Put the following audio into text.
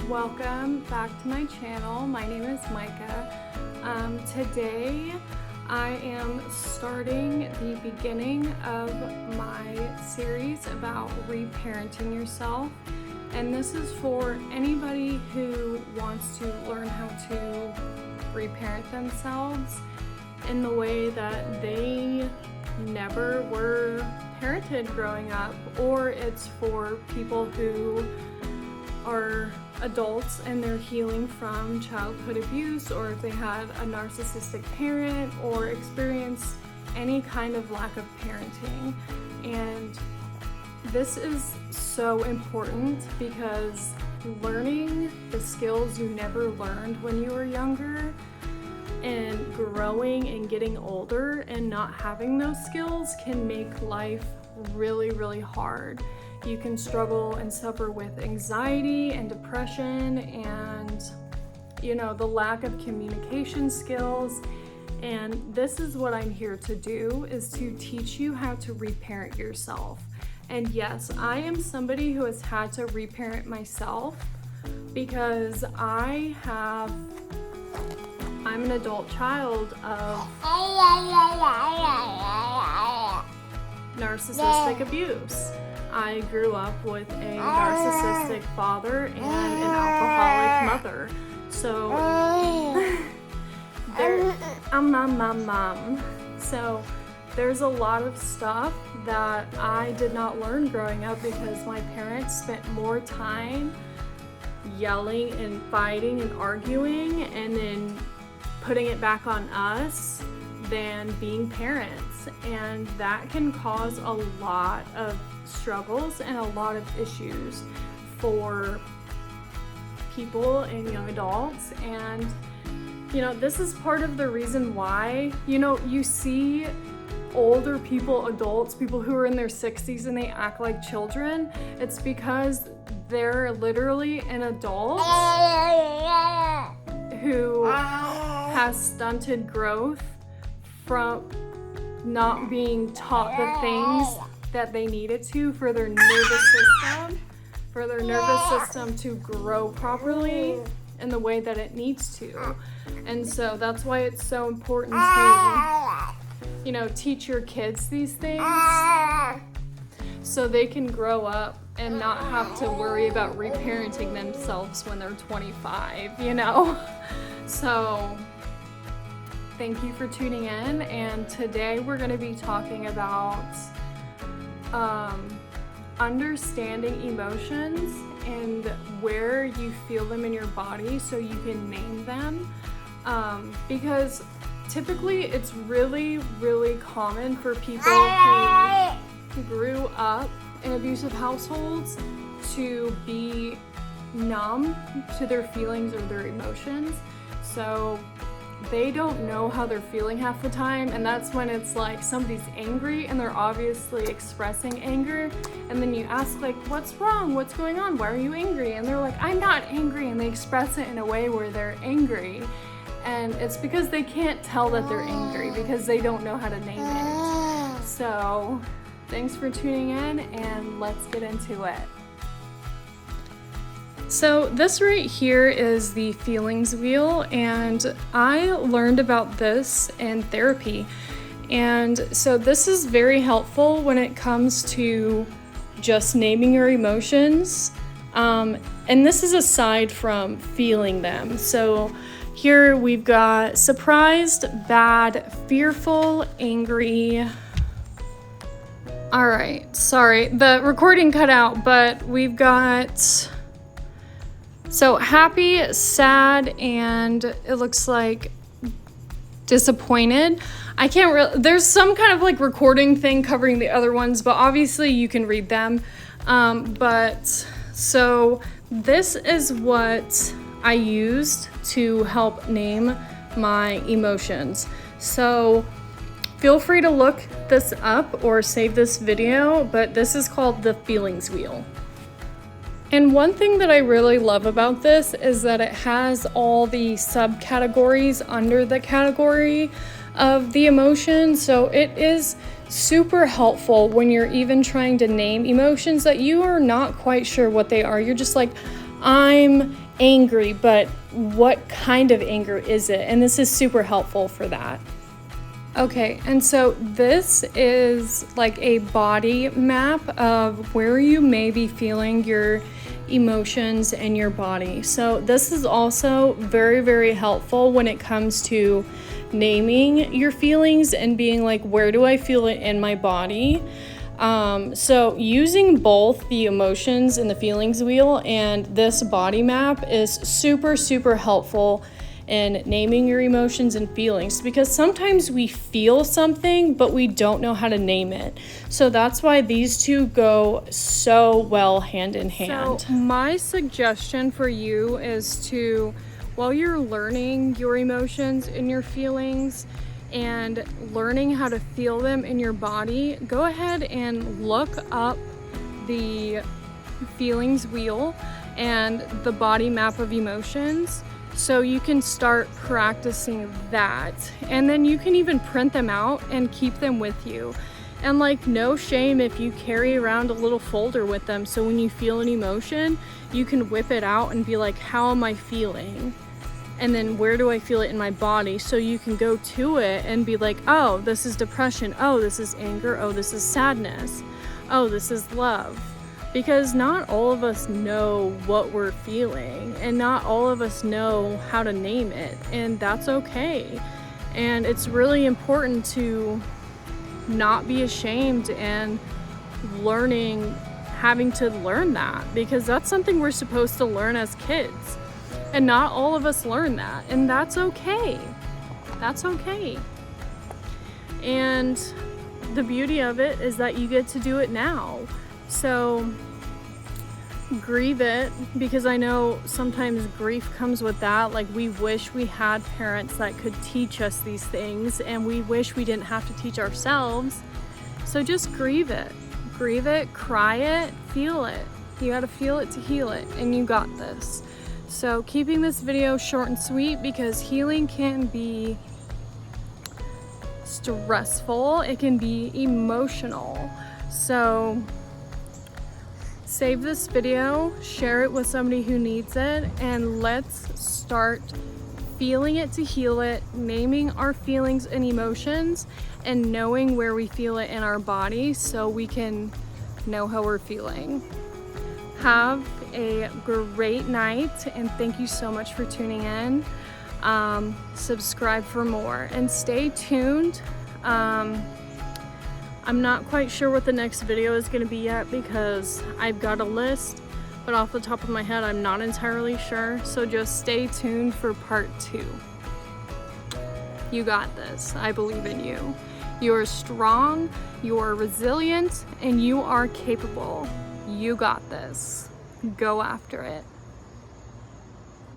welcome back to my channel. My name is Micah. Today I am starting the beginning of my series about reparenting yourself, and this is for anybody who wants to learn how to reparent themselves in the way that they never were parented growing up, or it's for people who are adults and they're healing from childhood abuse, or if they had a narcissistic parent or experienced any kind of lack of parenting. And this is so important because learning the skills you never learned when you were younger and growing and getting older and not having those skills can make life really, really hard. You can struggle and suffer with anxiety and depression and, the lack of communication skills. And this is what I'm here to do, is to teach you how to reparent yourself. And yes, I am somebody who has had to reparent myself because I'm an adult child of narcissistic abuse. I grew up with a narcissistic father and an alcoholic mother. So I'm my mom. So there's a lot of stuff that I did not learn growing up because my parents spent more time yelling and fighting and arguing and then putting it back on us than being parents, and that can cause a lot of struggles and a lot of issues for people and young adults. And this is part of the reason why you see older people, adults, people who are in their 60s and they act like children. It's because they're literally an adult who has stunted growth from not being taught the things that they needed to for their nervous system to grow properly in the way that it needs to. And so that's why it's so important to teach your kids these things so they can grow up and not have to worry about reparenting themselves when they're 25, So thank you for tuning in, and today we're going to be talking about understanding emotions and where you feel them in your body so you can name them, because typically it's really, really common for people who grew up in abusive households to be numb to their feelings or their emotions. So they don't know how they're feeling half the time, and that's when it's like somebody's angry and they're obviously expressing anger, and then you ask like, what's wrong? What's going on? Why are you angry? And they're like, I'm not angry, and they express it in a way where they're angry, and it's because they can't tell that they're angry because they don't know how to name it. So thanks for tuning in, and let's get into it. So this right here is the feelings wheel, and I learned about this in therapy. And so this is very helpful when it comes to just naming your emotions. And this is aside from feeling them. So here we've got surprised, bad, fearful, angry. All right, sorry, the recording cut out, but we've got happy, sad, and it looks like disappointed. I can't there's some kind of recording thing covering the other ones, but obviously you can read them. So this is what I used to help name my emotions. So feel free to look this up or save this video, but this is called the feelings wheel. And one thing that I really love about this is that it has all the subcategories under the category of the emotion. So it is super helpful when you're even trying to name emotions that you are not quite sure what they are. You're just like, I'm angry, but what kind of anger is it? And this is super helpful for that. Okay, and so this is like a body map of where you may be feeling your emotions in your body. So this is also very, very helpful when it comes to naming your feelings and being like, where do I feel it in my body? So using both the emotions and the feelings wheel and this body map is super, super helpful in naming your emotions and feelings, because sometimes we feel something but we don't know how to name it. So that's why these two go so well hand in hand. So my suggestion for you is to, while you're learning your emotions and your feelings and learning how to feel them in your body, go ahead and look up the feelings wheel and the body map of emotions, so you can start practicing that. And then you can even print them out and keep them with you. And like, no shame if you carry around a little folder with them, so when you feel an emotion, you can whip it out and be like, how am I feeling? And then where do I feel it in my body? So you can go to it and be like, oh, this is depression. Oh, this is anger. Oh, this is sadness. Oh, this is love. Because not all of us know what we're feeling, and not all of us know how to name it, and that's okay. And it's really important to not be ashamed and having to learn that, because that's something we're supposed to learn as kids. And not all of us learn that, and that's okay. That's okay. And the beauty of it is that you get to do it now. So grieve it, because I know sometimes grief comes with that. Like, we wish we had parents that could teach us these things, and we wish we didn't have to teach ourselves. So just grieve it, cry it, feel it. You gotta feel it to heal it, and you got this. So keeping this video short and sweet, because healing can be stressful, it can be emotional. So save this video, share it with somebody who needs it, and let's start feeling it to heal it, naming our feelings and emotions, and knowing where we feel it in our body so we can know how we're feeling. Have a great night, and thank you so much for tuning in. Subscribe for more and stay tuned. I'm not quite sure what the next video is going to be yet, because I've got a list, but off the top of my head I'm not entirely sure. So just stay tuned for part 2. You got this. I believe in you. You are strong, you are resilient, and you are capable. You got this. Go after it.